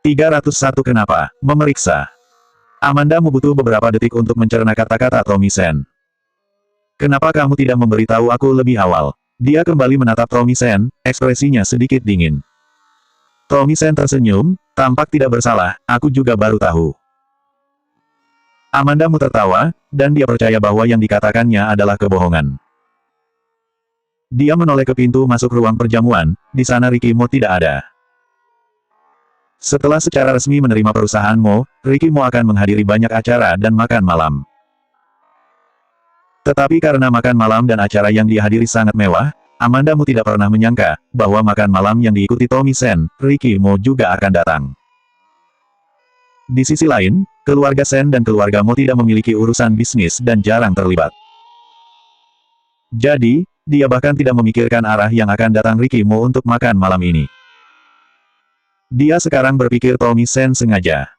301 Kenapa? Memeriksa. Amanda butuh beberapa detik untuk mencerna kata-kata Tommy Sen. Kenapa kamu tidak memberitahu aku lebih awal? Dia kembali menatap Tommy Sen, ekspresinya sedikit dingin. Tommy Sen tersenyum, tampak tidak bersalah, aku juga baru tahu. Amanda tertawa, dan dia percaya bahwa yang dikatakannya adalah kebohongan. Dia menoleh ke pintu masuk ruang perjamuan, di sana Ricky Mo tidak ada. Setelah secara resmi menerima perusahaan Mo, Ricky Mo akan menghadiri banyak acara dan makan malam. Tetapi karena makan malam dan acara yang dia hadiri sangat mewah, Amanda tidak pernah menyangka bahwa makan malam yang diikuti Tommy Sen, Ricky Mo juga akan datang. Di sisi lain, keluarga Sen dan keluarga Mo tidak memiliki urusan bisnis dan jarang terlibat. Jadi, dia bahkan tidak memikirkan arah yang akan datang Ricky Mo untuk makan malam ini. Dia sekarang berpikir Tommy Sen sengaja.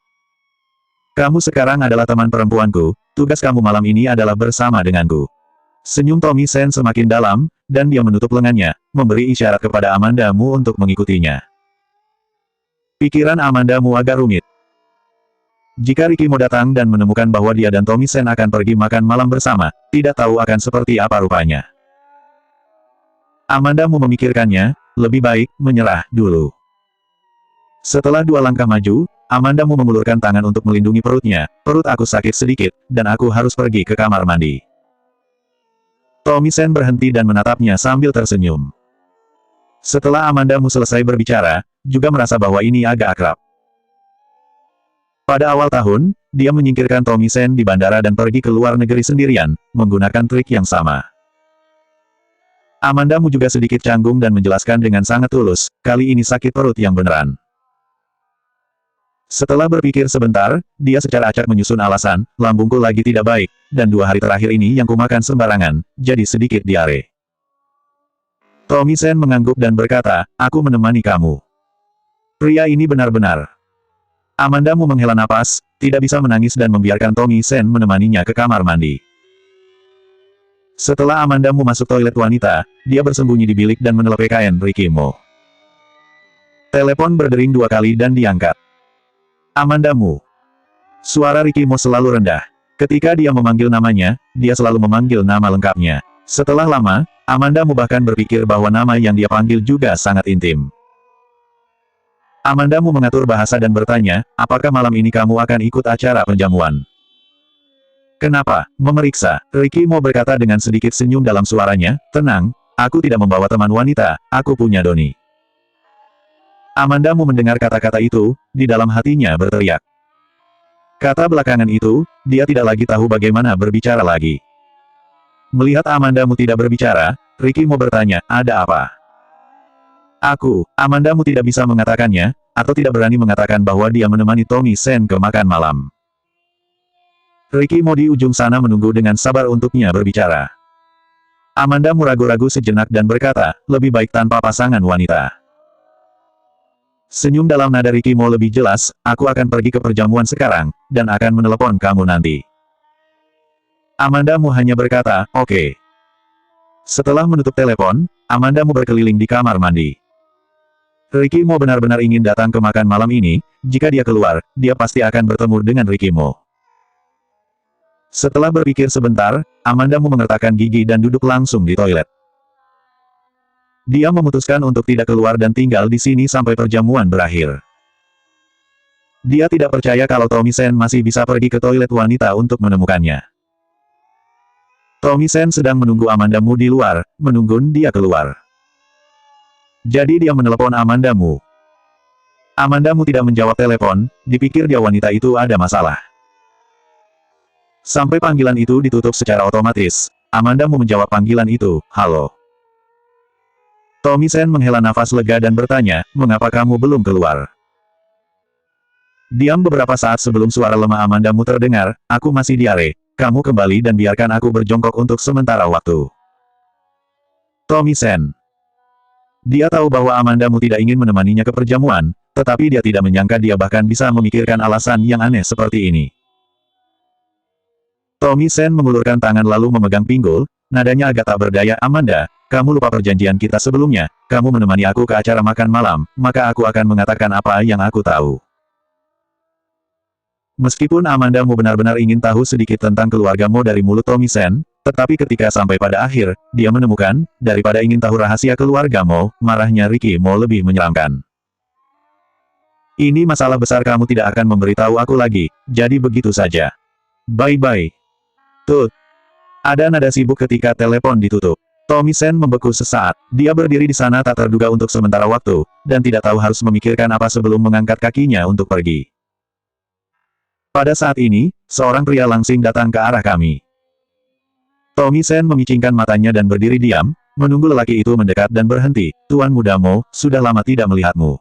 Kamu sekarang adalah teman perempuanku, tugas kamu malam ini adalah bersama denganku. Senyum Tommy Sen semakin dalam, dan dia menutup lengannya, memberi isyarat kepada Amanda Mu untuk mengikutinya. Pikiran Amanda Mu agak rumit. Jika Ricky Mo datang dan menemukan bahwa dia dan Tommy Sen akan pergi makan malam bersama, tidak tahu akan seperti apa rupanya. Amanda Mu memikirkannya, lebih baik menyerah dulu. Setelah 2 langkah maju, Amanda Mu mengulurkan tangan untuk melindungi perutnya. Perut aku sakit sedikit, dan aku harus pergi ke kamar mandi. Tommy Sen berhenti dan menatapnya sambil tersenyum. Setelah Amanda Mu selesai berbicara, juga merasa bahwa ini agak akrab. Pada awal tahun, dia menyingkirkan Tommy Sen di bandara dan pergi ke luar negeri sendirian, menggunakan trik yang sama. Amanda Mu juga sedikit canggung dan menjelaskan dengan sangat tulus, kali ini sakit perut yang beneran. Setelah berpikir sebentar, dia secara acak menyusun alasan, lambungku lagi tidak baik, dan 2 hari terakhir ini yang kumakan sembarangan, jadi sedikit diare. Tommy Sen mengangguk dan berkata, aku menemani kamu. Pria ini benar-benar. Amanda Mu menghela napas, tidak bisa menangis dan membiarkan Tommy Sen menemaninya ke kamar mandi. Setelah Amanda Mu masuk toilet wanita, dia bersembunyi di bilik dan menelepon Ricky Mo. Telepon berdering 2 kali dan diangkat. Amanda Mu. Suara Ricky Mo selalu rendah. Ketika dia memanggil namanya, dia selalu memanggil nama lengkapnya. Setelah lama, Amanda Mu bahkan berpikir bahwa nama yang dia panggil juga sangat intim. Amanda Mu mengatur bahasa dan bertanya, apakah malam ini kamu akan ikut acara penjamuan? Kenapa? Memeriksa. Ricky Mo berkata dengan sedikit senyum dalam suaranya, tenang, aku tidak membawa teman wanita, aku punya Doni. Amanda Mu mendengar kata-kata itu, di dalam hatinya berteriak. Kata belakangan itu, dia tidak lagi tahu bagaimana berbicara lagi. Melihat Amanda Mu tidak berbicara, Ricky Mo bertanya, ada apa? Amanda Mu tidak bisa mengatakannya, atau tidak berani mengatakan bahwa dia menemani Tommy Sen ke makan malam. Ricky Mo di ujung sana menunggu dengan sabar untuknya berbicara. Amanda Mu ragu-ragu sejenak dan berkata, lebih baik tanpa pasangan wanita. Senyum dalam nada Ricky Mo lebih jelas, aku akan pergi ke perjamuan sekarang, dan akan menelepon kamu nanti. Amanda Mu hanya berkata, oke. Setelah menutup telepon, Amanda Mu berkeliling di kamar mandi. Ricky Mo benar-benar ingin datang ke makan malam ini, jika dia keluar, dia pasti akan bertemu dengan Ricky Mo. Setelah berpikir sebentar, Amanda Mu mengertakkan gigi dan duduk langsung di toilet. Dia memutuskan untuk tidak keluar dan tinggal di sini sampai perjamuan berakhir. Dia tidak percaya kalau Tommy Sen masih bisa pergi ke toilet wanita untuk menemukannya. Tommy Sen sedang menunggu Amanda Mu di luar, menunggu dia keluar. Jadi dia menelepon Amanda Mu. Amanda Mu tidak menjawab telepon, dipikir dia wanita itu ada masalah. Sampai panggilan itu ditutup secara otomatis, Amanda Mu menjawab panggilan itu, halo. Tommy Sen menghela nafas lega dan bertanya, mengapa kamu belum keluar? Diam beberapa saat sebelum suara lemah Amanda Mu terdengar, aku masih diare, kamu kembali dan biarkan aku berjongkok untuk sementara waktu. Tommy Sen. Dia tahu bahwa Amanda Mu tidak ingin menemaninya ke perjamuan, tetapi dia tidak menyangka dia bahkan bisa memikirkan alasan yang aneh seperti ini. Tommy Sen mengulurkan tangan lalu memegang pinggul, nadanya agak tak berdaya, Amanda, kamu lupa perjanjian kita sebelumnya, kamu menemani aku ke acara makan malam, maka aku akan mengatakan apa yang aku tahu. Meskipun Amandamu benar-benar ingin tahu sedikit tentang keluarga Mo dari mulut Tommy Sen, tetapi ketika sampai pada akhir, dia menemukan, daripada ingin tahu rahasia keluarga Mo, marahnya Ricky Mo lebih menyeramkan. Ini masalah besar, kamu tidak akan memberitahu aku lagi, jadi begitu saja. Bye-bye. Tut. Ada nada sibuk ketika telepon ditutup. Tommy Sen membeku sesaat, dia berdiri di sana tak terduga untuk sementara waktu, dan tidak tahu harus memikirkan apa sebelum mengangkat kakinya untuk pergi. Pada saat ini, seorang pria langsing datang ke arah kami. Tommy Sen memicingkan matanya dan berdiri diam, menunggu lelaki itu mendekat dan berhenti. Tuan muda Mo, sudah lama tidak melihatmu.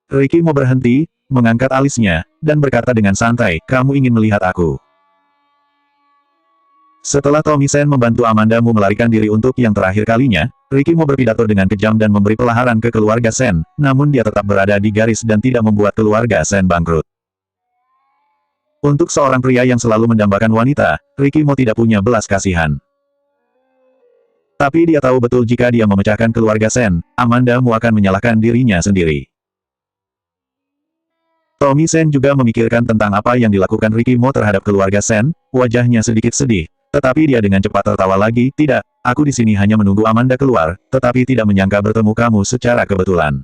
Ricky Mo berhenti, mengangkat alisnya, dan berkata dengan santai, kamu ingin melihat aku. Setelah Tommy Sen membantu Amandamu melarikan diri untuk yang terakhir kalinya, Ricky Mo berpidato dengan kejam dan memberi pelaharan ke keluarga Sen, namun dia tetap berada di garis dan tidak membuat keluarga Sen bangkrut. Untuk seorang pria yang selalu mendambakan wanita, Ricky Mo tidak punya belas kasihan. Tapi dia tahu betul jika dia memecahkan keluarga Sen, Amandamu akan menyalahkan dirinya sendiri. Tommy Sen juga memikirkan tentang apa yang dilakukan Ricky Mo terhadap keluarga Sen, wajahnya sedikit sedih, tetapi dia dengan cepat tertawa lagi, tidak, aku di sini hanya menunggu Amanda keluar, tetapi tidak menyangka bertemu kamu secara kebetulan.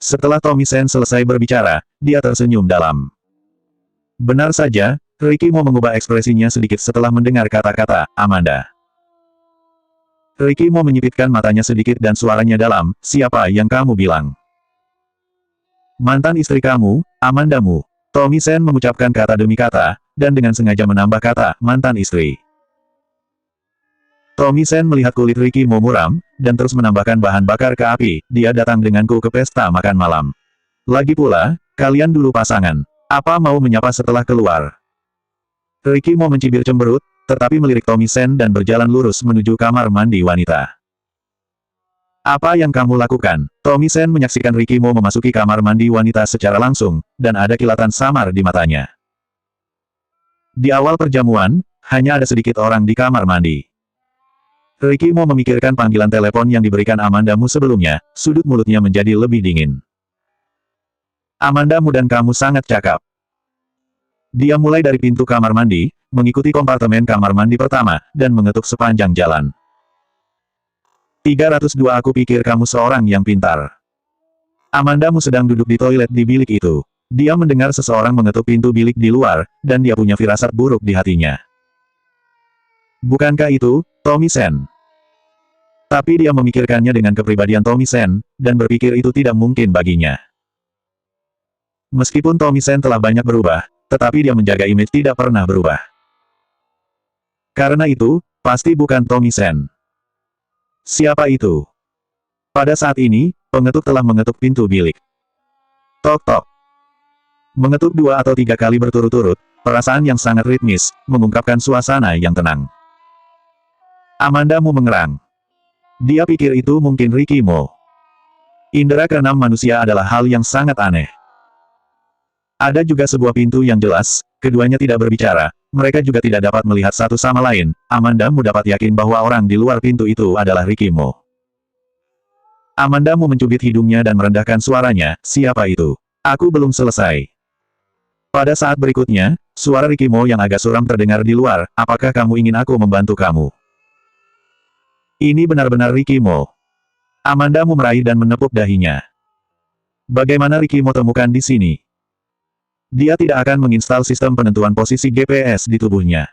Setelah Tommy Sen selesai berbicara, dia tersenyum dalam. Benar saja, Ricky Mo mengubah ekspresinya sedikit setelah mendengar kata-kata, Amanda. Ricky Mo menyipitkan matanya sedikit dan suaranya dalam, siapa yang kamu bilang? Mantan istri kamu, Amandamu. Tommy Sen mengucapkan kata demi kata, dan dengan sengaja menambah kata, mantan istri. Tommy Sen melihat kulit Ricky Mo muram, dan terus menambahkan bahan bakar ke api, dia datang denganku ke pesta makan malam. Lagi pula, kalian dulu pasangan. Apa mau menyapa setelah keluar? Ricky Mo mencibir cemberut, tetapi melirik Tommy Sen dan berjalan lurus menuju kamar mandi wanita. Apa yang kamu lakukan? Tommy Sen menyaksikan Ricky Mo memasuki kamar mandi wanita secara langsung, dan ada kilatan samar di matanya. Di awal perjamuan, hanya ada sedikit orang di kamar mandi. Ricky Mo memikirkan panggilan telepon yang diberikan Amandamu sebelumnya, sudut mulutnya menjadi lebih dingin. Amandamu dan kamu sangat cakap. Dia mulai dari pintu kamar mandi, mengikuti kompartemen kamar mandi pertama, dan mengetuk sepanjang jalan. 302 Aku pikir kamu seorang yang pintar. Amandamu sedang duduk di toilet di bilik itu. Dia mendengar seseorang mengetuk pintu bilik di luar, dan dia punya firasat buruk di hatinya. Bukankah itu, Tommy Sen? Tapi dia memikirkannya dengan kepribadian Tommy Sen, dan berpikir itu tidak mungkin baginya. Meskipun Tommy Sen telah banyak berubah, tetapi dia menjaga image tidak pernah berubah. Karena itu, pasti bukan Tommy Sen. Siapa itu? Pada saat ini, pengetuk telah mengetuk pintu bilik. Tok-tok. Mengetuk 2 atau 3 kali berturut-turut, perasaan yang sangat ritmis, mengungkapkan suasana yang tenang. Amandamu mengerang. Dia pikir itu mungkin Ricky Mo. Indera keenam manusia adalah hal yang sangat aneh. Ada juga sebuah pintu yang jelas, keduanya tidak berbicara, mereka juga tidak dapat melihat satu sama lain. Amandamu dapat yakin bahwa orang di luar pintu itu adalah Ricky Mo. Amandamu mencubit hidungnya dan merendahkan suaranya, siapa itu? Aku belum selesai. Pada saat berikutnya, suara Ricky Mo yang agak suram terdengar di luar, apakah kamu ingin aku membantu kamu? Ini benar-benar Ricky Mo. Amandamu meraih dan menepuk dahinya. Bagaimana Ricky Mo temukan di sini? Dia tidak akan menginstal sistem penentuan posisi GPS di tubuhnya.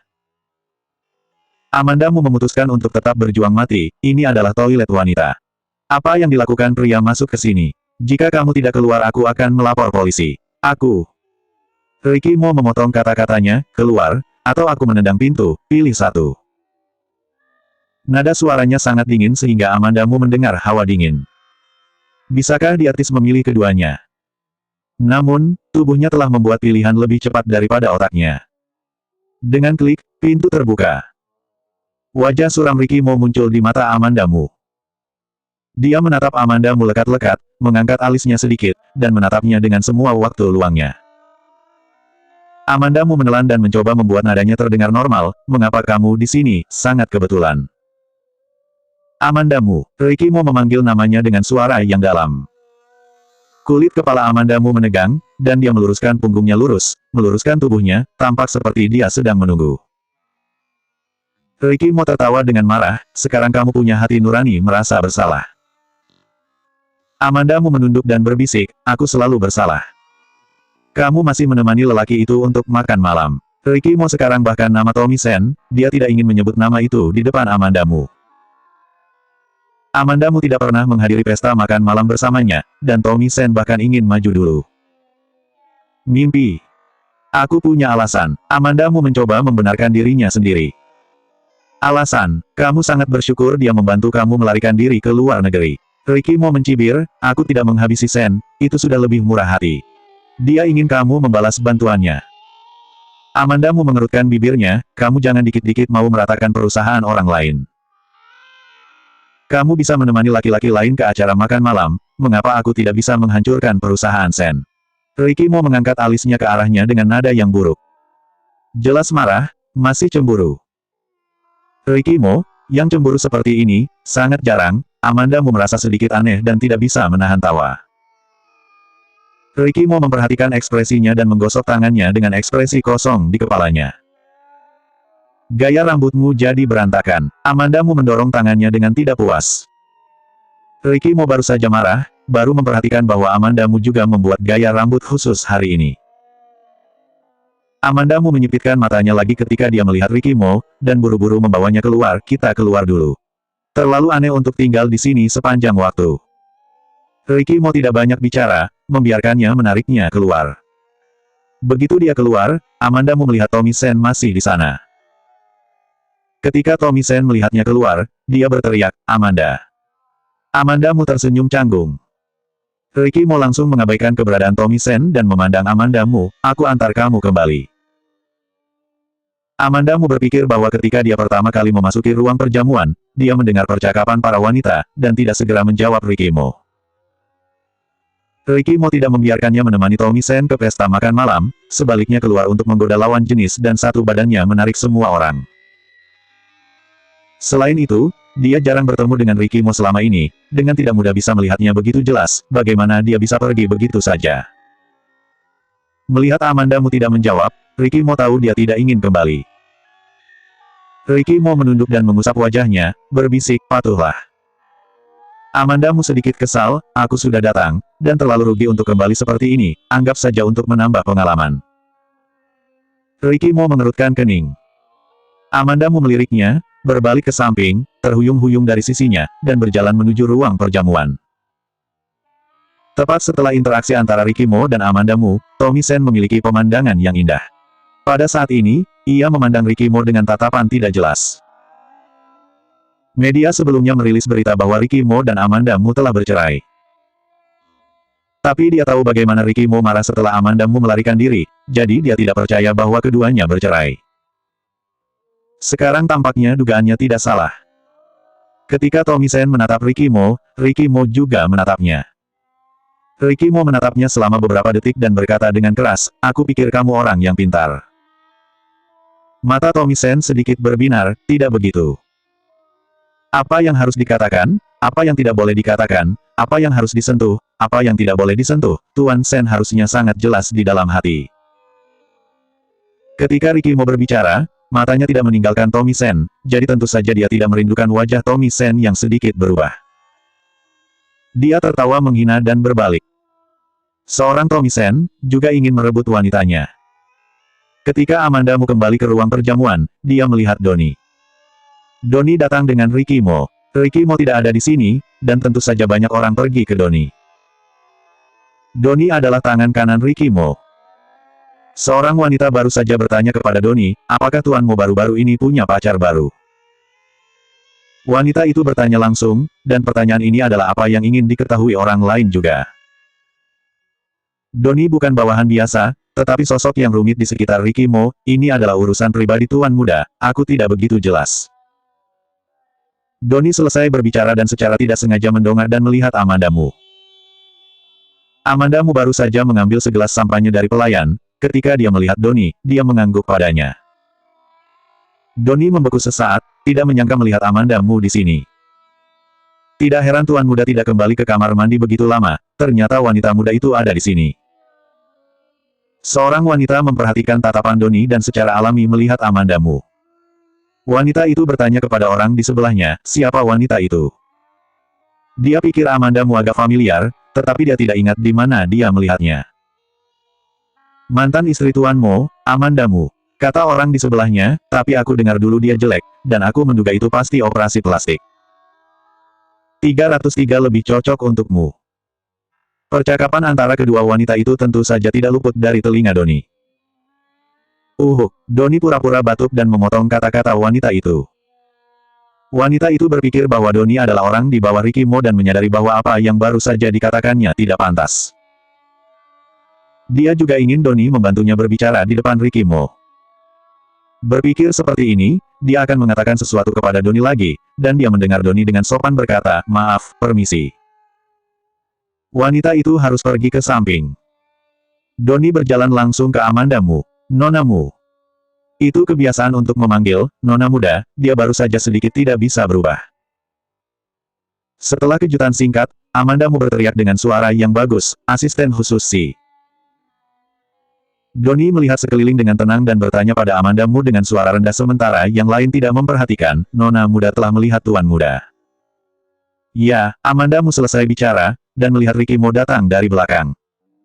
Amandamu memutuskan untuk tetap berjuang mati, ini adalah toilet wanita. Apa yang dilakukan pria masuk ke sini? Jika kamu tidak keluar aku akan melapor polisi. Aku. Ricky Mo memotong kata-katanya, keluar, atau aku menendang pintu, pilih satu. Nada suaranya sangat dingin sehingga Amandamu mendengar hawa dingin. Bisakah diartis memilih keduanya? Namun, tubuhnya telah membuat pilihan lebih cepat daripada otaknya. Dengan klik, pintu terbuka. Wajah suram Ricky Mo muncul di mata Amandamu. Dia menatap Amandamu lekat-lekat, mengangkat alisnya sedikit, dan menatapnya dengan semua waktu luangnya. Amandamu menelan dan mencoba membuat nadanya terdengar normal, mengapa kamu di sini, sangat kebetulan. Amandamu, Ricky Mo memanggil namanya dengan suara yang dalam. Kulit kepala Amandamu menegang, dan dia meluruskan punggungnya lurus, meluruskan tubuhnya, tampak seperti dia sedang menunggu. Ricky Mo tertawa dengan marah, sekarang kamu punya hati nurani merasa bersalah. Amandamu menunduk dan berbisik, aku selalu bersalah. Kamu masih menemani lelaki itu untuk makan malam. Ricky Mo sekarang bahkan nama Tommy Sen, dia tidak ingin menyebut nama itu di depan Amandamu. Amandamu tidak pernah menghadiri pesta makan malam bersamanya, dan Tommy Sen bahkan ingin maju dulu. Mimpi. Aku punya alasan. Amandamu mencoba membenarkan dirinya sendiri. Alasan, kamu sangat bersyukur dia membantu kamu melarikan diri ke luar negeri. Ricky Mo mencibir, aku tidak menghabisi Sen, itu sudah lebih murah hati. Dia ingin kamu membalas bantuannya. Amandamu mengerutkan bibirnya, kamu jangan dikit-dikit mau meratakan perusahaan orang lain. Kamu bisa menemani laki-laki lain ke acara makan malam, mengapa aku tidak bisa menghancurkan perusahaan Sen? Ricky Mo mengangkat alisnya ke arahnya dengan nada yang buruk. Jelas marah, masih cemburu. Ricky Mo, yang cemburu seperti ini, sangat jarang. Amandamu merasa sedikit aneh dan tidak bisa menahan tawa. Ricky Mo memperhatikan ekspresinya dan menggosok tangannya dengan ekspresi kosong di kepalanya. Gaya rambutmu jadi berantakan. Amandamu mendorong tangannya dengan tidak puas. Ricky Mo baru saja marah, baru memperhatikan bahwa Amandamu juga membuat gaya rambut khusus hari ini. Amandamu menyipitkan matanya lagi ketika dia melihat Ricky Mo, dan buru-buru membawanya keluar, kita keluar dulu. Terlalu aneh untuk tinggal di sini sepanjang waktu. Ricky Mo tidak banyak bicara, membiarkannya menariknya keluar. Begitu dia keluar, Amandamu melihat Tommy Sen masih di sana. Ketika Tommy Sen melihatnya keluar, dia berteriak, Amanda. Amandamu tersenyum canggung. Ricky Mo langsung mengabaikan keberadaan Tommy Sen dan memandang Amandamu, aku antar kamu kembali. Amandamu berpikir bahwa ketika dia pertama kali memasuki ruang perjamuan, dia mendengar percakapan para wanita, dan tidak segera menjawab Ricky Mo. Ricky Mo tidak membiarkannya menemani Tommy Sen ke pesta makan malam, sebaliknya keluar untuk menggoda lawan jenis dan satu badannya menarik semua orang. Selain itu, dia jarang bertemu dengan Ricky Mo selama ini, dengan tidak mudah bisa melihatnya begitu jelas, bagaimana dia bisa pergi begitu saja. Melihat Amandamu tidak menjawab, Ricky Mo tahu dia tidak ingin kembali. Ricky Mo menunduk dan mengusap wajahnya, berbisik, patuhlah. Amandamu sedikit kesal, aku sudah datang, dan terlalu rugi untuk kembali seperti ini, anggap saja untuk menambah pengalaman. Ricky Mo mengerutkan kening. Amandamu meliriknya, berbalik ke samping, terhuyung-huyung dari sisinya, dan berjalan menuju ruang perjamuan. Tepat setelah interaksi antara Ricky Mo dan Amandamu, Tommy Sen memiliki pemandangan yang indah. Pada saat ini, ia memandang Ricky Mo dengan tatapan tidak jelas. Media sebelumnya merilis berita bahwa Ricky Mo dan Amandamu telah bercerai. Tapi dia tahu bagaimana Ricky Mo marah setelah Amandamu melarikan diri, jadi dia tidak percaya bahwa keduanya bercerai. Sekarang tampaknya dugaannya tidak salah. Ketika Tommy Sen menatap Ricky Mo juga menatapnya. Ricky Mo menatapnya selama beberapa detik dan berkata dengan keras, aku pikir kamu orang yang pintar. Mata Tommy Sen sedikit berbinar, tidak begitu. Apa yang harus dikatakan, apa yang tidak boleh dikatakan, apa yang harus disentuh, apa yang tidak boleh disentuh, Tuan Sen harusnya sangat jelas di dalam hati. Ketika Ricky Mo berbicara, matanya tidak meninggalkan Tommy Sen, jadi tentu saja dia tidak merindukan wajah Tommy Sen yang sedikit berubah. Dia tertawa menghina dan berbalik. Seorang Tommy Sen, juga ingin merebut wanitanya. Ketika Amandamu kembali ke ruang perjamuan, dia melihat Donnie. Donnie datang dengan Ricky Mo. Ricky Mo tidak ada di sini, dan tentu saja banyak orang pergi ke Donnie. Donnie adalah tangan kanan Ricky Mo. Seorang wanita baru saja bertanya kepada Donnie, apakah Tuan Mo baru-baru ini punya pacar baru? Wanita itu bertanya langsung, dan pertanyaan ini adalah apa yang ingin diketahui orang lain juga. Donnie bukan bawahan biasa, tetapi sosok yang rumit di sekitar Ricky Mo, ini adalah urusan pribadi Tuan Muda, aku tidak begitu jelas. Donnie selesai berbicara dan secara tidak sengaja mendongak dan melihat Amandamu. Amandamu baru saja mengambil segelas sampahnya dari pelayan. Ketika dia melihat Donnie, dia mengangguk padanya. Donnie membeku sesaat, tidak menyangka melihat Amandamu di sini. Tidak heran Tuan Muda tidak kembali ke kamar mandi begitu lama, ternyata wanita muda itu ada di sini. Seorang wanita memperhatikan tatapan Doni dan secara alami melihat Amanda Mu. Wanita itu bertanya kepada orang di sebelahnya, siapa wanita itu? Dia pikir Amanda Mu agak familiar, tetapi dia tidak ingat di mana dia melihatnya. Mantan istri Tuan Mo, Amanda Mu. Kata orang di sebelahnya, tapi aku dengar dulu dia jelek, dan aku menduga itu pasti operasi plastik. 303 lebih cocok untukmu. Percakapan antara kedua wanita itu tentu saja tidak luput dari telinga Doni. Doni pura-pura batuk dan memotong kata-kata wanita itu. Wanita itu berpikir bahwa Doni adalah orang di bawah Ricky Mo dan menyadari bahwa apa yang baru saja dikatakannya tidak pantas. Dia juga ingin Doni membantunya berbicara di depan Ricky Mo. Berpikir seperti ini, dia akan mengatakan sesuatu kepada Doni lagi, dan dia mendengar Doni dengan sopan berkata, maaf, permisi. Wanita itu harus pergi ke samping. Doni berjalan langsung ke Amanda Mu. Nona Mu. Itu kebiasaan untuk memanggil, Nona muda, dia baru saja sedikit tidak bisa berubah. Setelah kejutan singkat, Amanda Mu berteriak dengan suara yang bagus, asisten khusus si. Doni melihat sekeliling dengan tenang dan bertanya pada Amanda Mu dengan suara rendah sementara yang lain tidak memperhatikan, Nona muda telah melihat Tuan muda. Ya, Amanda Mu selesai bicara, dan melihat Ricky Mo datang dari belakang.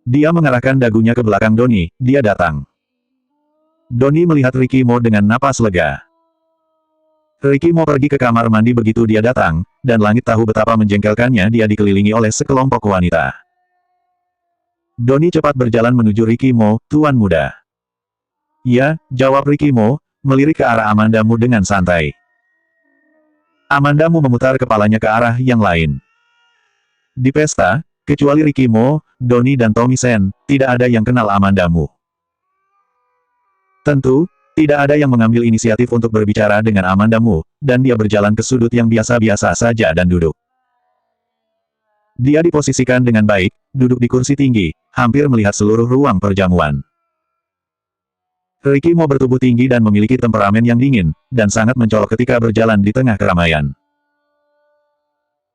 Dia mengarahkan dagunya ke belakang Doni, dia datang. Doni melihat Ricky Mo dengan napas lega. Ricky Mo pergi ke kamar mandi begitu dia datang, dan langit tahu betapa menjengkelkannya dia dikelilingi oleh sekelompok wanita. Doni cepat berjalan menuju Ricky Mo, Tuan muda. Ya, jawab Ricky Mo, melirik ke arah Amanda Mu dengan santai. Amanda Mu memutar kepalanya ke arah yang lain. Di pesta, kecuali Ricky Mo, Doni dan Tommy Sen, tidak ada yang kenal Amanda Mu. Tentu, tidak ada yang mengambil inisiatif untuk berbicara dengan Amanda Mu, dan dia berjalan ke sudut yang biasa-biasa saja dan duduk. Dia diposisikan dengan baik, duduk di kursi tinggi, hampir melihat seluruh ruang perjamuan. Ricky Mo bertubuh tinggi dan memiliki temperamen yang dingin, dan sangat mencolok ketika berjalan di tengah keramaian.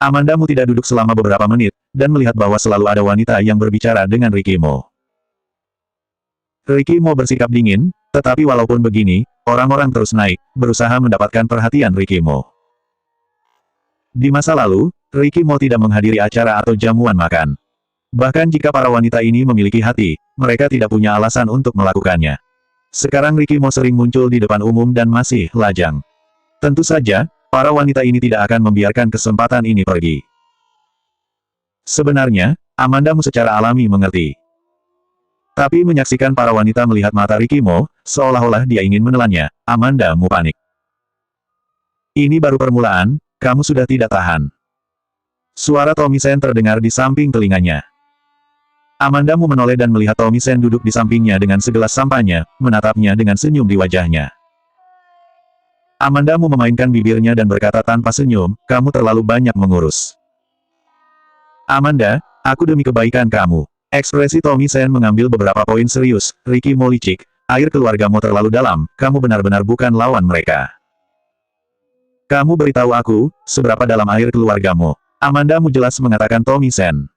Amanda Mu tidak duduk selama beberapa menit, dan melihat bahwa selalu ada wanita yang berbicara dengan Ricky Mo. Ricky Mo bersikap dingin, tetapi walaupun begini, orang-orang terus naik, berusaha mendapatkan perhatian Ricky Mo. Di masa lalu, Ricky Mo tidak menghadiri acara atau jamuan makan. Bahkan jika para wanita ini memiliki hati, mereka tidak punya alasan untuk melakukannya. Sekarang Ricky Mo sering muncul di depan umum dan masih lajang. Tentu saja, para wanita ini tidak akan membiarkan kesempatan ini pergi. Sebenarnya, Amanda Mu secara alami mengerti. Tapi menyaksikan para wanita melihat mata Ricky Mo, seolah-olah dia ingin menelannya, Amanda Mu panik. Ini baru permulaan, kamu sudah tidak tahan. Suara Tommy Sen terdengar di samping telinganya. Amanda Mu menoleh dan melihat Tommy Sen duduk di sampingnya dengan segelas sampannya, menatapnya dengan senyum di wajahnya. Amanda Mu memainkan bibirnya dan berkata tanpa senyum, kamu terlalu banyak mengurus. Amanda, aku demi kebaikan kamu. Ekspresi Tommy Sen mengambil beberapa poin serius, Ricky Mo licik, air keluargamu terlalu dalam, kamu benar-benar bukan lawan mereka. Kamu beritahu aku, seberapa dalam air keluargamu. Amanda Mu jelas mengatakan Tommy Sen.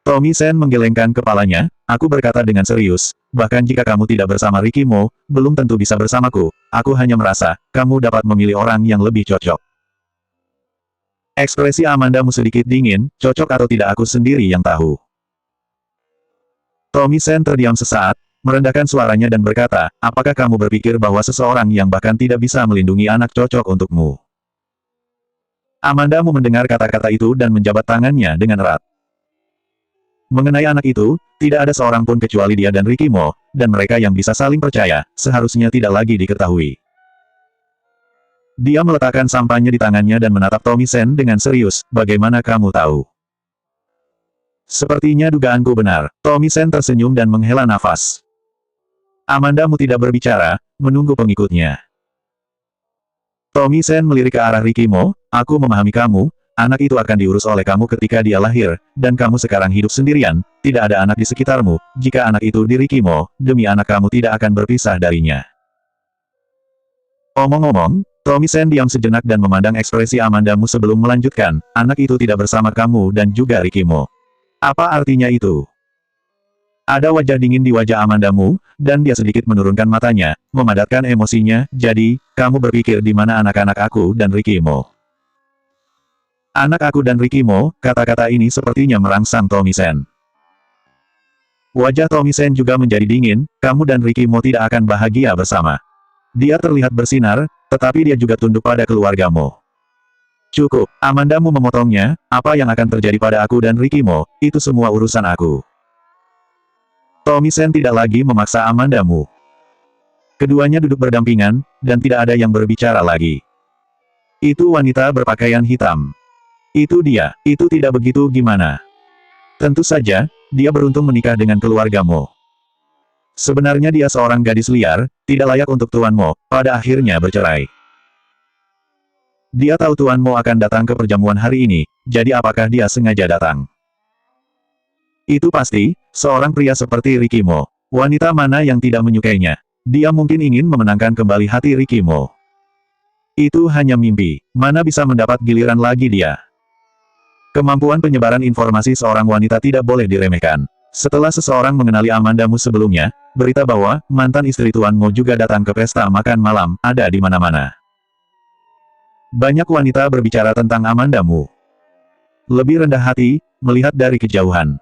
Tommy Sen menggelengkan kepalanya, aku berkata dengan serius, bahkan jika kamu tidak bersama Ricky Mo, belum tentu bisa bersamaku, aku hanya merasa, kamu dapat memilih orang yang lebih cocok. Ekspresi Amanda Mu sedikit dingin, cocok atau tidak aku sendiri yang tahu. Tommy Sen terdiam sesaat, merendahkan suaranya dan berkata, apakah kamu berpikir bahwa seseorang yang bahkan tidak bisa melindungi anak cocok untukmu? Amanda Mu mendengar kata-kata itu dan menjabat tangannya dengan erat. Mengenai anak itu, tidak ada seorang pun kecuali dia dan Ricky Mo, dan mereka yang bisa saling percaya, seharusnya tidak lagi diketahui. Dia meletakkan sampannya di tangannya dan menatap Tommy Sen dengan serius, bagaimana kamu tahu? Sepertinya dugaanku benar, Tommy Sen tersenyum dan menghela nafas. Amanda Mu tidak berbicara, menunggu pengikutnya. Tommy Sen melirik ke arah Ricky Mo, aku memahami kamu, anak itu akan diurus oleh kamu ketika dia lahir, dan kamu sekarang hidup sendirian, tidak ada anak di sekitarmu, jika anak itu di Ricky Mo, demi anak kamu tidak akan berpisah darinya. Omong-omong, Tommy Sen diam sejenak dan memandang ekspresi Amanda Mu sebelum melanjutkan, anak itu tidak bersama kamu dan juga Ricky Mo. Apa artinya itu? Ada wajah dingin di wajah Amandamu, dan dia sedikit menurunkan matanya, memadatkan emosinya. Jadi, kamu berpikir di mana anak-anak aku dan Rikimo? Anak aku dan Rikimo, kata-kata ini sepertinya merangsang Tomisen. Wajah Tomisen juga menjadi dingin, kamu dan Rikimo tidak akan bahagia bersama. Dia terlihat bersinar, tetapi dia juga tunduk pada keluargamu. Cukup, Amandamu memotongnya, apa yang akan terjadi pada aku dan Rikimo, itu semua urusan aku. Tomisen tidak lagi memaksa Amandamu. Keduanya duduk berdampingan, dan tidak ada yang berbicara lagi. Itu wanita berpakaian hitam. Itu dia, itu tidak begitu gimana. Tentu saja, dia beruntung menikah dengan keluargamu. Sebenarnya dia seorang gadis liar, tidak layak untuk tuanmu, pada akhirnya bercerai. Dia tahu tuanmu akan datang ke perjamuan hari ini, jadi apakah dia sengaja datang? Itu pasti, seorang pria seperti Rikimo. Wanita mana yang tidak menyukainya? Dia mungkin ingin memenangkan kembali hati Rikimo. Itu hanya mimpi, mana bisa mendapat giliran lagi dia. Kemampuan penyebaran informasi seorang wanita tidak boleh diremehkan. Setelah seseorang mengenali Amandamu sebelumnya, berita bahwa mantan istri tuanmu juga datang ke pesta makan malam, ada di mana-mana. Banyak wanita berbicara tentang Amandamu. Lebih rendah hati, melihat dari kejauhan.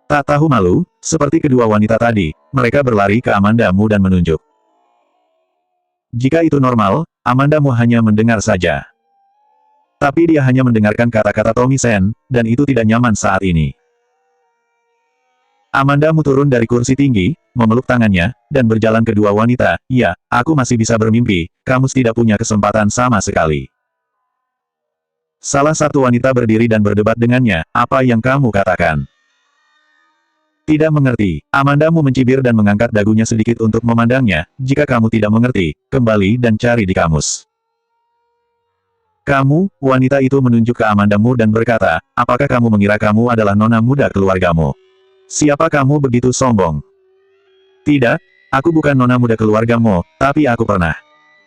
Tak tahu malu, seperti kedua wanita tadi, mereka berlari ke Amandamu dan menunjuk. Jika itu normal, Amandamu hanya mendengar saja. Tapi dia hanya mendengarkan kata-kata Tomisen, dan itu tidak nyaman saat ini. Amandamu turun dari kursi tinggi, memeluk tangannya, dan berjalan ke dua wanita. Ya, aku masih bisa bermimpi, kamu tidak punya kesempatan sama sekali. Salah satu wanita berdiri dan berdebat dengannya, apa yang kamu katakan? Tidak mengerti. Amandamu mencibir dan mengangkat dagunya sedikit untuk memandangnya. Jika kamu tidak mengerti, kembali dan cari di kamus. Kamu, wanita itu menunjuk ke Amandamu dan berkata, apakah kamu mengira kamu adalah nona muda keluargamu? Siapa kamu begitu sombong? Tidak, aku bukan nona muda keluargamu, tapi aku pernah.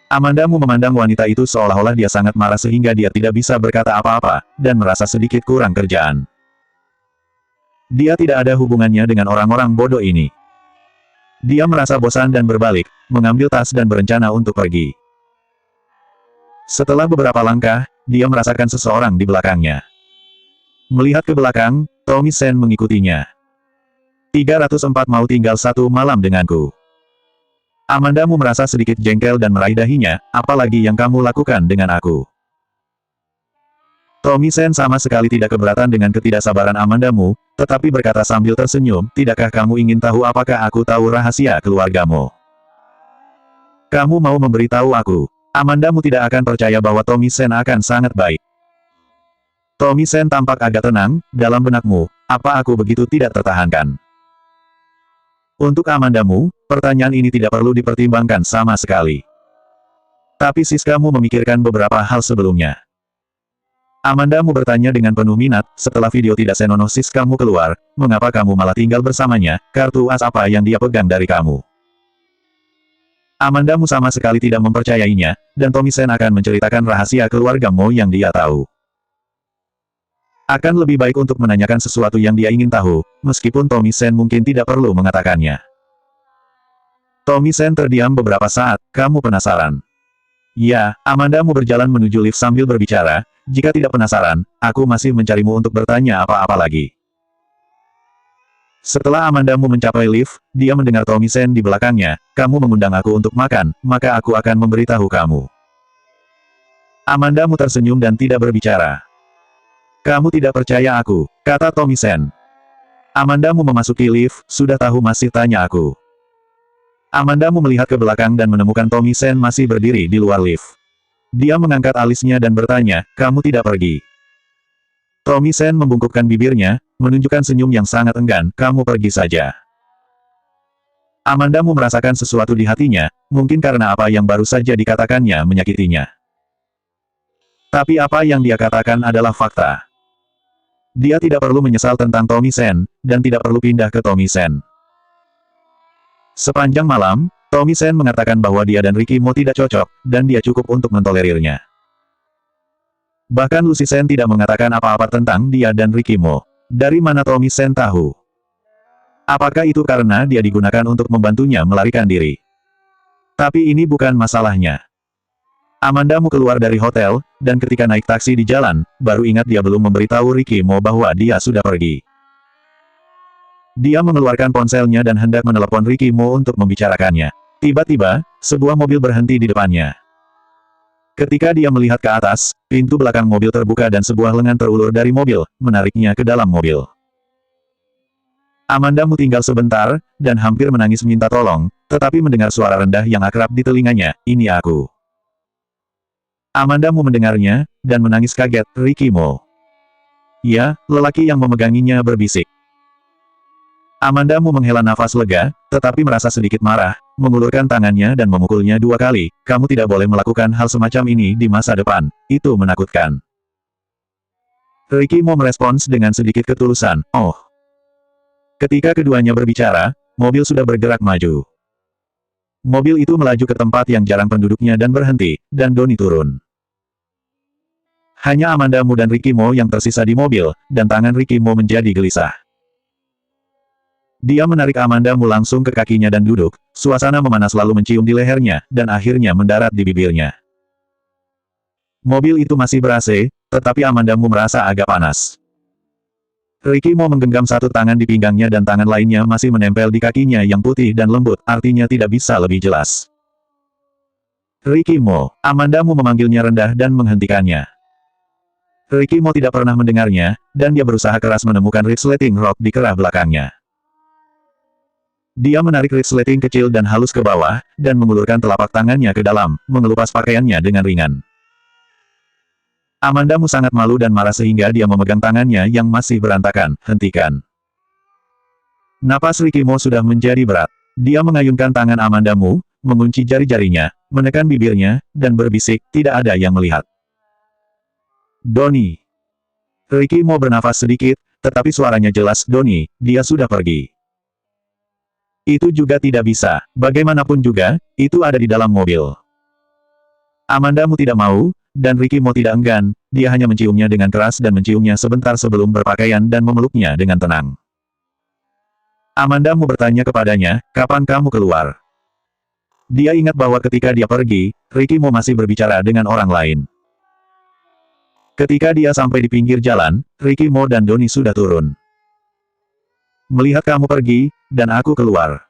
Amandamu memandang wanita itu seolah-olah dia sangat marah sehingga dia tidak bisa berkata apa-apa, dan merasa sedikit kurang kerjaan. Dia tidak ada hubungannya dengan orang-orang bodoh ini. Dia merasa bosan dan berbalik, mengambil tas dan berencana untuk pergi. Setelah beberapa langkah, dia merasakan seseorang di belakangnya. Melihat ke belakang, Tomisen mengikutinya. 304 mau tinggal satu malam denganku. Amandamu merasa sedikit jengkel dan meraih dahinya, apalagi yang kamu lakukan dengan aku. Tomisen sama sekali tidak keberatan dengan ketidaksabaran Amandamu, tetapi berkata sambil tersenyum, tidakkah kamu ingin tahu apakah aku tahu rahasia keluargamu? Kamu mau memberitahu aku? Amandamu tidak akan percaya bahwa Tomisen akan sangat baik. Tomisen tampak agak tenang, dalam benakmu, apa aku begitu tidak tertahankan? Untuk Amandamu, pertanyaan ini tidak perlu dipertimbangkan sama sekali. Tapi Siskamu memikirkan beberapa hal sebelumnya. Amandamu bertanya dengan penuh minat, setelah video tidak senonoh Siskamu keluar, mengapa kamu malah tinggal bersamanya, kartu as apa yang dia pegang dari kamu? Amandamu sama sekali tidak mempercayainya, dan Tomisen akan menceritakan rahasia keluargamu yang dia tahu. Akan lebih baik untuk menanyakan sesuatu yang dia ingin tahu, meskipun Tomisen mungkin tidak perlu mengatakannya. Tomisen terdiam beberapa saat, kamu penasaran? Ya, Amandamu berjalan menuju lift sambil berbicara, jika tidak penasaran, aku masih mencarimu untuk bertanya apa-apa lagi. Setelah Amandamu mencapai lift, dia mendengar Tomisen di belakangnya, kamu mengundang aku untuk makan, maka aku akan memberitahu kamu. Amandamu tersenyum dan tidak berbicara. Kamu tidak percaya aku, kata Tomisen. Amandamu memasuki lift, sudah tahu masih tanya aku. Amandamu melihat ke belakang dan menemukan Tomisen masih berdiri di luar lift. Dia mengangkat alisnya dan bertanya, kamu tidak pergi. Tomisen membungkukkan bibirnya, menunjukkan senyum yang sangat enggan, kamu pergi saja. Amandamu merasakan sesuatu di hatinya, mungkin karena apa yang baru saja dikatakannya menyakitinya. Tapi apa yang dia katakan adalah fakta. Dia tidak perlu menyesal tentang Tomisen, dan tidak perlu pindah ke Tomisen. Sepanjang malam, Tomisen mengatakan bahwa dia dan Rikimo tidak cocok, dan dia cukup untuk mentolerirnya. Bahkan Lucisen tidak mengatakan apa-apa tentang dia dan Rikimo. Dari mana Tommy Sen tahu? Apakah itu karena dia digunakan untuk membantunya melarikan diri? Tapi ini bukan masalahnya. Amanda Mu keluar dari hotel, dan ketika naik taksi di jalan, baru ingat dia belum memberitahu Ricky Mo bahwa dia sudah pergi. Dia mengeluarkan ponselnya dan hendak menelepon Ricky Mo untuk membicarakannya. Tiba-tiba, sebuah mobil berhenti di depannya. Ketika dia melihat ke atas, pintu belakang mobil terbuka dan sebuah lengan terulur dari mobil, menariknya ke dalam mobil. Amanda Mu tinggal sebentar, dan hampir menangis minta tolong, tetapi mendengar suara rendah yang akrab di telinganya, "Ini aku." Amanda Mu mendengarnya, dan menangis kaget, "Ricky Mo." Ya, lelaki yang memeganginya berbisik. Amanda Mu menghela nafas lega, tetapi merasa sedikit marah, mengulurkan tangannya dan memukulnya 2 kali. "Kamu tidak boleh melakukan hal semacam ini di masa depan. Itu menakutkan." Ricky Mo merespons dengan sedikit ketulusan, "Oh." Ketika keduanya berbicara, mobil sudah bergerak maju. Mobil itu melaju ke tempat yang jarang penduduknya dan berhenti, dan Donnie turun. Hanya Amanda Mu dan Ricky Mo yang tersisa di mobil, dan tangan Ricky Mo menjadi gelisah. Dia menarik Amanda Mu langsung ke kakinya dan duduk, suasana memanas lalu mencium di lehernya, dan akhirnya mendarat di bibirnya. Mobil itu masih ber-AC, tetapi Amanda Mu merasa agak panas. Ricky Mo menggenggam satu tangan di pinggangnya dan tangan lainnya masih menempel di kakinya yang putih dan lembut, artinya tidak bisa lebih jelas. "Ricky Mo." Amanda Mu memanggilnya rendah dan menghentikannya. Ricky Mo tidak pernah mendengarnya, dan dia berusaha keras menemukan resleting rok di kerah belakangnya. Dia menarik resleting kecil dan halus ke bawah, dan mengulurkan telapak tangannya ke dalam, mengelupas pakaiannya dengan ringan. Amanda Mu sangat malu dan marah sehingga dia memegang tangannya yang masih berantakan. "Hentikan." Napas Ricky Mo sudah menjadi berat. Dia mengayunkan tangan Amanda Mu, mengunci jari-jarinya, menekan bibirnya, dan berbisik, "Tidak ada yang melihat." "Donnie." Ricky Mo bernafas sedikit, tetapi suaranya jelas, "Donnie, dia sudah pergi." "Itu juga tidak bisa. Bagaimanapun juga, itu ada di dalam mobil." Amanda Mu tidak mau, dan Ricky Mo tidak enggan, dia hanya menciumnya dengan keras dan menciumnya sebentar sebelum berpakaian dan memeluknya dengan tenang. Amanda Mu bertanya kepadanya, "Kapan kamu keluar?" Dia ingat bahwa ketika dia pergi, Ricky Mo masih berbicara dengan orang lain. Ketika dia sampai di pinggir jalan, Ricky Mo dan Donnie sudah turun. "Melihat kamu pergi, dan aku keluar."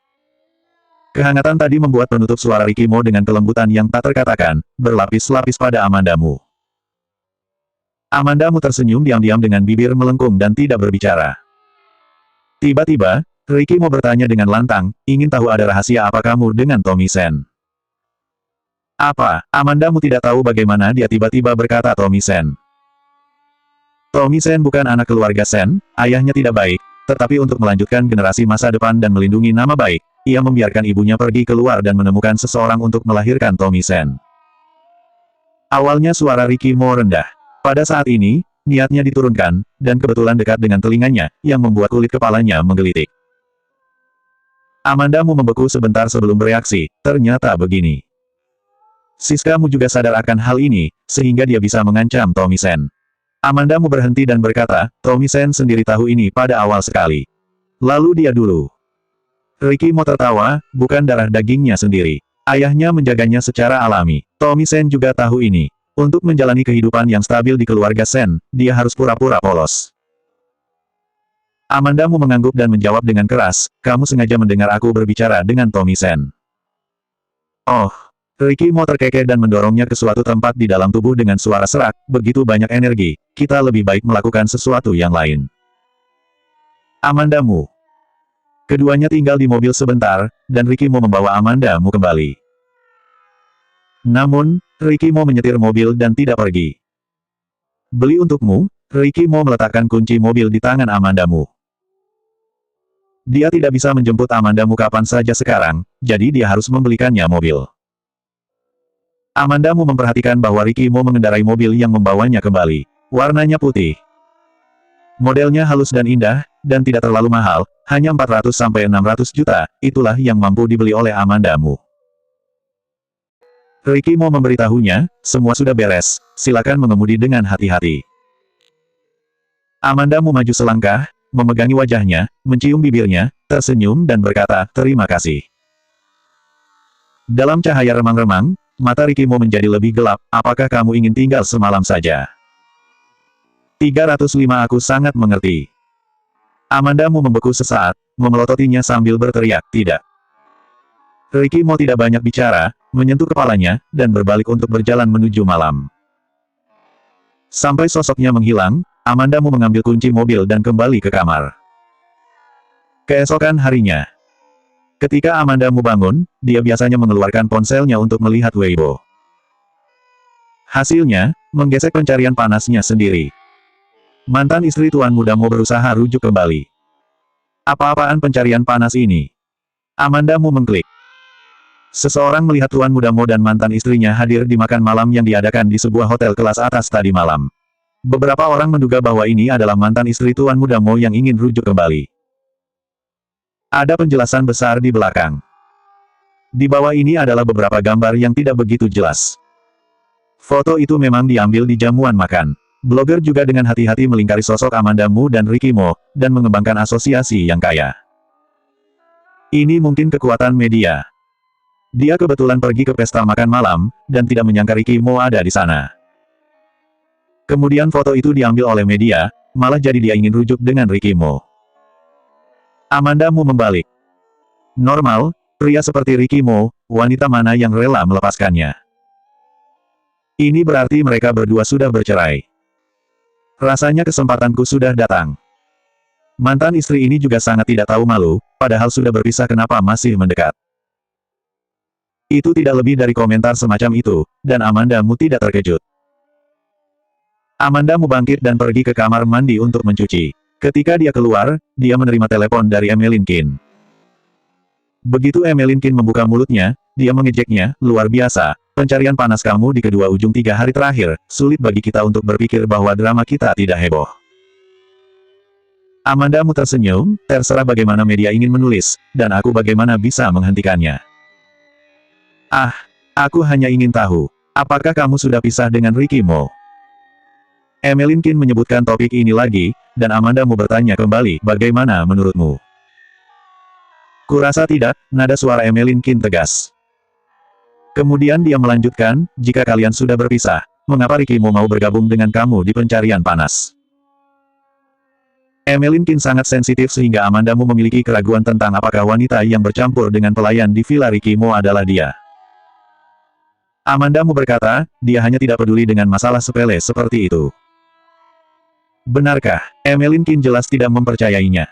Kehangatan tadi membuat penutup suara Ricky Mo dengan kelembutan yang tak terkatakan, berlapis-lapis pada Amanda Mu. Amanda Mu tersenyum diam-diam dengan bibir melengkung dan tidak berbicara. Tiba-tiba, Ricky Mo bertanya dengan lantang, "Ingin tahu ada rahasia apa kamu dengan Tommy Sen?" "Apa?" Amanda Mu tidak tahu bagaimana dia tiba-tiba berkata Tommy Sen. Tommy Sen bukan anak keluarga Sen, ayahnya tidak baik, tetapi untuk melanjutkan generasi masa depan dan melindungi nama baik, ia membiarkan ibunya pergi keluar dan menemukan seseorang untuk melahirkan Tommy Sen. Awalnya suara Ricky Mo rendah. Pada saat ini, niatnya diturunkan, dan kebetulan dekat dengan telinganya, yang membuat kulit kepalanya menggelitik. Amanda Mu membeku sebentar sebelum bereaksi, "Ternyata begini." Siska Mu juga sadar akan hal ini, sehingga dia bisa mengancam Tommy Sen. Amanda Mu berhenti dan berkata, "Tommy Sen sendiri tahu ini pada awal sekali. Lalu dia dulu." Ricky Mo tertawa, "Bukan darah dagingnya sendiri. Ayahnya menjaganya secara alami. Tommy Sen juga tahu ini. Untuk menjalani kehidupan yang stabil di keluarga Sen, dia harus pura-pura polos." Amanda Mu mengangguk dan menjawab dengan keras, "Kamu sengaja mendengar aku berbicara dengan Tommy Sen." "Oh." Ricky Mo terkekeh dan mendorongnya ke suatu tempat di dalam tubuh dengan suara serak, "Begitu banyak energi, kita lebih baik melakukan sesuatu yang lain." Amanda Mu. Keduanya tinggal di mobil sebentar, dan Ricky Mo membawa Amanda Mu kembali. Namun, Ricky Mo menyetir mobil dan tidak pergi. "Beli untukmu." Ricky Mo meletakkan kunci mobil di tangan Amanda Mu. Dia tidak bisa menjemput Amanda Mu kapan saja sekarang, jadi dia harus membelikannya mobil. Amanda Mu memperhatikan bahwa Ricky Mo mengendarai mobil yang membawanya kembali. Warnanya putih. Modelnya halus dan indah, dan tidak terlalu mahal, hanya 400–600 juta, itulah yang mampu dibeli oleh Amanda Mu. Ricky Mo memberitahunya, "Semua sudah beres, silakan mengemudi dengan hati-hati." Amandamu maju selangkah, memegangi wajahnya, mencium bibirnya, tersenyum dan berkata, terima kasih. Dalam cahaya remang-remang, mata Ricky Mo menjadi lebih gelap, apakah kamu ingin tinggal semalam saja? 305 Aku sangat mengerti. Amandamu membeku sesaat, memelototinya sambil berteriak, tidak. Ricky Mo tidak banyak bicara, menyentuh kepalanya, dan berbalik untuk berjalan menuju malam. Sampai sosoknya menghilang, Amandamu mengambil kunci mobil dan kembali ke kamar. Keesokan harinya, ketika Amandamu bangun, dia biasanya mengeluarkan ponselnya untuk melihat Weibo. Hasilnya, menggesek pencarian panasnya sendiri. Mantan istri Tuan Muda Mo berusaha rujuk kembali. Apa-apaan pencarian panas ini? Amandamu mengklik. Seseorang melihat Tuan Muda Mo dan mantan istrinya hadir di makan malam yang diadakan di sebuah hotel kelas atas tadi malam. Beberapa orang menduga bahwa ini adalah mantan istri Tuan Muda Mo yang ingin rujuk kembali. Ada penjelasan besar di belakang. Di bawah ini adalah beberapa gambar yang tidak begitu jelas. Foto itu memang diambil di jamuan makan. Blogger juga dengan hati-hati melingkari sosok Amandamu dan Ricky Mo, dan mengembangkan asosiasi yang kaya. Ini mungkin kekuatan media. Dia kebetulan pergi ke pesta makan malam, dan tidak menyangka Ricky Mo ada di sana. Kemudian foto itu diambil oleh media, malah jadi dia ingin rujuk dengan Ricky Mo. Amandamu membalik. Normal, pria seperti Ricky Mo, wanita mana yang rela melepaskannya? Ini berarti mereka berdua sudah bercerai. Rasanya kesempatanku sudah datang. Mantan istri ini juga sangat tidak tahu malu, padahal sudah berpisah kenapa masih mendekat. Itu tidak lebih dari komentar semacam itu, dan Amandamu tidak terkejut. Amandamu bangkit dan pergi ke kamar mandi untuk mencuci. Ketika dia keluar, dia menerima telepon dari Emeline Kin. Begitu Emeline Kin membuka mulutnya, dia mengejeknya, luar biasa. Pencarian panas kamu di kedua ujung 3 hari terakhir, sulit bagi kita untuk berpikir bahwa drama kita tidak heboh. Amandamu tersenyum, terserah bagaimana media ingin menulis, dan aku bagaimana bisa menghentikannya. Ah, aku hanya ingin tahu, apakah kamu sudah pisah dengan Ricky Mo? Emeline Kin menyebutkan topik ini lagi, dan Amandamu bertanya kembali, bagaimana menurutmu? Kurasa tidak, nada suara Emeline Kin tegas. Kemudian dia melanjutkan, jika kalian sudah berpisah, mengapa Ricky Mo mau bergabung dengan kamu di pencarian panas? Emeline Kin sangat sensitif sehingga Amandamu memiliki keraguan tentang apakah wanita yang bercampur dengan pelayan di villa Ricky Mo adalah dia. Amandamu berkata, dia hanya tidak peduli dengan masalah sepele seperti itu. Benarkah? Emeline Kin jelas tidak mempercayainya.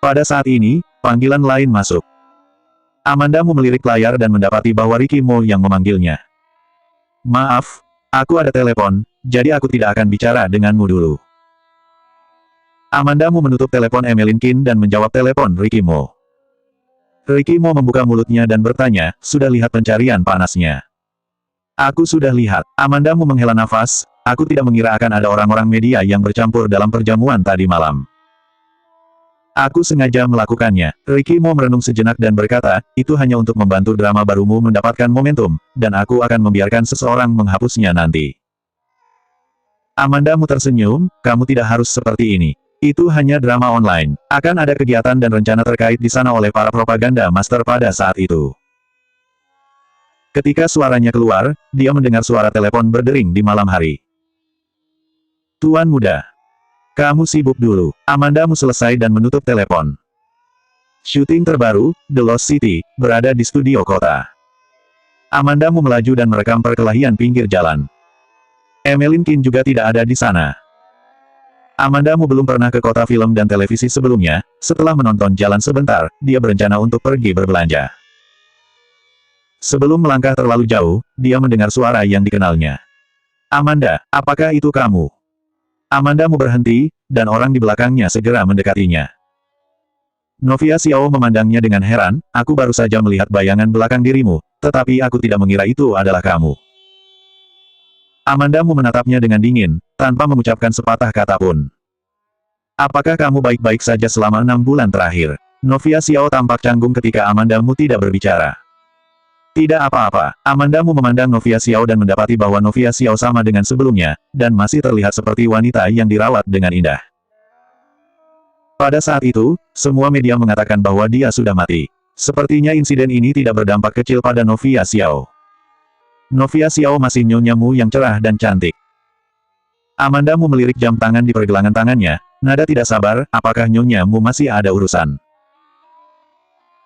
Pada saat ini, panggilan lain masuk. Amandamu melirik layar dan mendapati bahwa Ricky Mo yang memanggilnya. Maaf, aku ada telepon, jadi aku tidak akan bicara denganmu dulu. Amandamu menutup telepon Emeline Kin dan menjawab telepon Ricky Mo. Ricky Mo membuka mulutnya dan bertanya, sudah lihat pencarian panasnya? Aku sudah lihat. Amandamu menghela nafas, aku tidak mengira akan ada orang-orang media yang bercampur dalam perjamuan tadi malam. Aku sengaja melakukannya. Ricky Mo merenung sejenak dan berkata, itu hanya untuk membantu drama barumu mendapatkan momentum, dan aku akan membiarkan seseorang menghapusnya nanti. Amandamu tersenyum, kamu tidak harus seperti ini. Itu hanya drama online. Akan ada kegiatan dan rencana terkait di sana oleh para propaganda master pada saat itu. Ketika suaranya keluar, dia mendengar suara telepon berdering di malam hari. Tuan Muda. Kamu sibuk dulu. Amandamu selesai dan menutup telepon. Syuting terbaru, The Lost City, berada di studio kota. Amandamu melaju dan merekam perkelahian pinggir jalan. Emeline Kin juga tidak ada di sana. Amandamu belum pernah ke kota film dan televisi sebelumnya, setelah menonton Jalan sebentar, dia berencana untuk pergi berbelanja. Sebelum melangkah terlalu jauh, dia mendengar suara yang dikenalnya. Amanda, apakah itu kamu? Amandamu berhenti, dan orang di belakangnya segera mendekatinya. Novia Xiao memandangnya dengan heran, aku baru saja melihat bayangan belakang dirimu, tetapi aku tidak mengira itu adalah kamu. Amandamu menatapnya dengan dingin, tanpa mengucapkan sepatah kata pun. Apakah kamu baik-baik saja selama 6 bulan terakhir? Novia Xiao tampak canggung ketika Amandamu tidak berbicara. Tidak apa-apa, Amandamu memandang Novia Xiao dan mendapati bahwa Novia Xiao sama dengan sebelumnya, dan masih terlihat seperti wanita yang dirawat dengan indah. Pada saat itu, semua media mengatakan bahwa dia sudah mati. Sepertinya insiden ini tidak berdampak kecil pada Novia Xiao. Novia Xiao masih nyonyamu yang cerah dan cantik. Amandamu melirik jam tangan di pergelangan tangannya, nada tidak sabar, apakah nyonyamu masih ada urusan?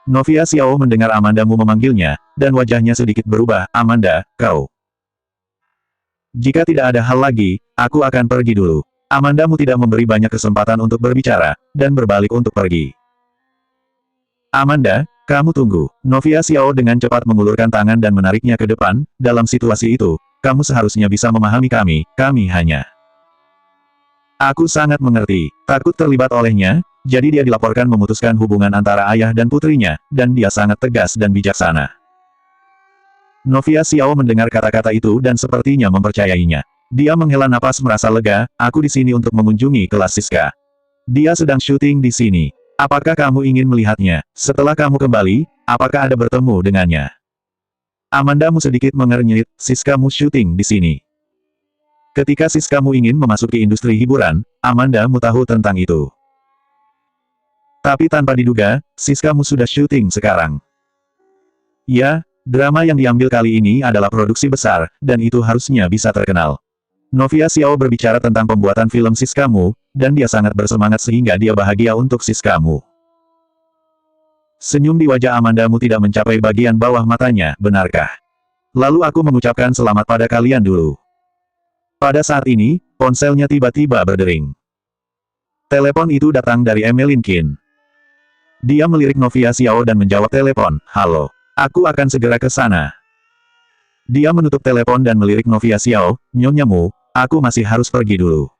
Novia Xiao mendengar Amandamu memanggilnya, dan wajahnya sedikit berubah, Amanda, kau. Jika tidak ada hal lagi, aku akan pergi dulu. Amandamu tidak memberi banyak kesempatan untuk berbicara, dan berbalik untuk pergi. Amanda, kamu tunggu. Novia Xiao dengan cepat mengulurkan tangan dan menariknya ke depan, dalam situasi itu, kamu seharusnya bisa memahami kami hanya. Aku sangat mengerti, takut terlibat olehnya, jadi dia dilaporkan memutuskan hubungan antara ayah dan putrinya, dan dia sangat tegas dan bijaksana. Novia Xiao mendengar kata-kata itu dan sepertinya mempercayainya. Dia menghela napas merasa lega, aku di sini untuk mengunjungi kelas Siska. Dia sedang syuting di sini. Apakah kamu ingin melihatnya? Setelah kamu kembali, apakah ada bertemu dengannya? Amandamu sedikit mengernyit, Siskamu syuting di sini. Ketika Siskamu ingin memasuki industri hiburan, Amandamu tahu tentang itu. Tapi tanpa diduga, Siskamu sudah syuting sekarang. Ya, drama yang diambil kali ini adalah produksi besar, dan itu harusnya bisa terkenal. Novia Xiao berbicara tentang pembuatan film Siskamu, dan dia sangat bersemangat sehingga dia bahagia untuk Siskamu. Senyum di wajah Amandamu tidak mencapai bagian bawah matanya, benarkah? Lalu aku mengucapkan selamat pada kalian dulu. Pada saat ini, ponselnya tiba-tiba berdering. Telepon itu datang dari Emeline Qin. Dia melirik Novia Xiao dan menjawab telepon, halo, aku akan segera ke sana. Dia menutup telepon dan melirik Novia Xiao, nyonyamu, aku masih harus pergi dulu.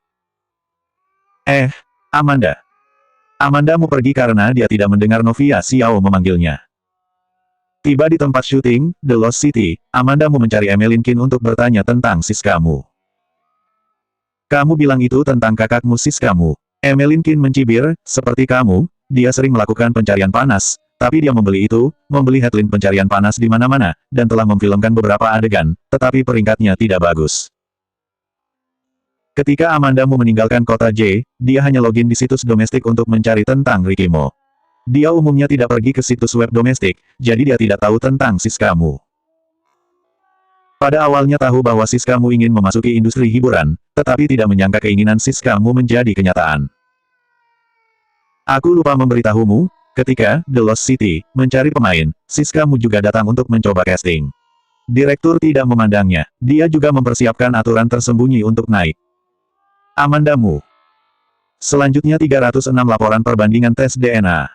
Amanda. Amandamu pergi karena dia tidak mendengar Novia Xiao memanggilnya. Tiba di tempat syuting, The Lost City, Amandamu mencari Emeline Qin untuk bertanya tentang Siskamu. Kamu bilang itu tentang kakakmu Siskamu. Emeline Qin mencibir, seperti kamu, dia sering melakukan pencarian panas, tapi dia membeli headline pencarian panas di mana-mana, dan telah memfilmkan beberapa adegan, tetapi peringkatnya tidak bagus. Ketika Amandamu meninggalkan kota J, dia hanya login di situs domestik untuk mencari tentang Ricky Mo. Dia umumnya tidak pergi ke situs web domestik, jadi dia tidak tahu tentang Siskamu. Pada awalnya tahu bahwa Siskamu ingin memasuki industri hiburan, tetapi tidak menyangka keinginan Siskamu menjadi kenyataan. Aku lupa memberitahumu, ketika The Lost City mencari pemain, Siskamu juga datang untuk mencoba casting. Direktur tidak memandangnya, dia juga mempersiapkan aturan tersembunyi untuk naik. Amandamu. Selanjutnya 306 laporan perbandingan tes DNA.